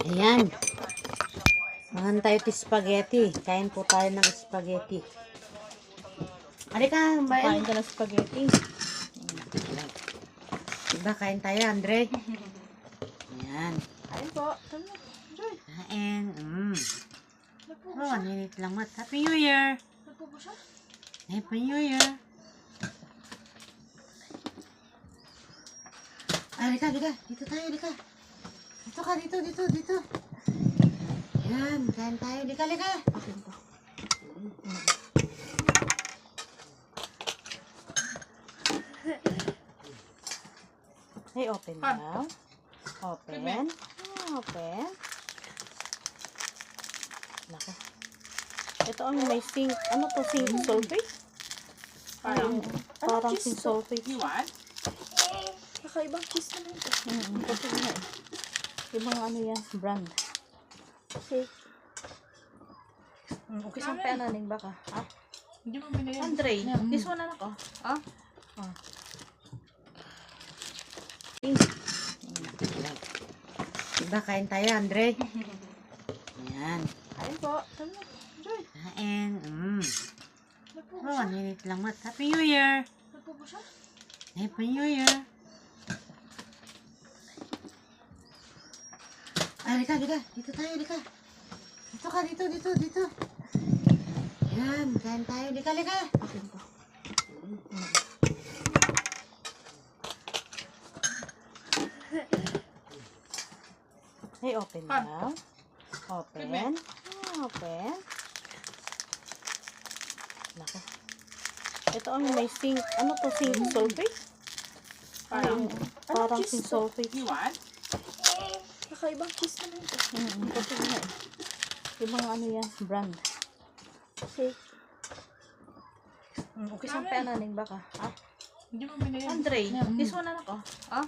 Ayan. Mahan tayo ti spaghetti. Kain po tayo ng spaghetti. Halika, bayan. Kain ka ng spaghetti. Diba, kain tayo, Andre? Ayan. Kain po. Enjoy. Kain. Oh, ninit lang mat. Happy New Year! Nagpupo siya? Happy New Year! Halika. Dito tayo, halika. Dito ka, dito. Ayan, kain tayo. Halika. Akin po. Hey, open daw. Open. Open. Nako. Ito ang may zinc. Ano to? Zinc sulfate? Parang zinc sulfate. You want? Kakaibang cheese naman ito. Kasi nga eh. Ibang ano yan, brand. Okay. Okay, sampai ananing baka. Ha? Hindi mo binili. Andre, this one na ako. Ha? Diba, kain tayo, Andre? Ayan. Kain po. Enjoy. Kain. Nagpupo Oh, siya? ninit lang mat. Happy New Year! Nagpupo siya? Happy New Year! Halika. Dito tayo, halika. Dito ka, dito. Ayan, kain tayo. Halika. Akin po. Hey, open daw. Open. Open. Nako. Ito ang may zinc. Ano to? Zinc sulfate? Parang zinc sulfate. You want? Kakaibang cheese naman ito. Kasi nga eh. Ibang ano yan, brand. Okay. Okay, sampai ananing baka. Ha? Hindi mo binili. Andre, this one na ako. Ha?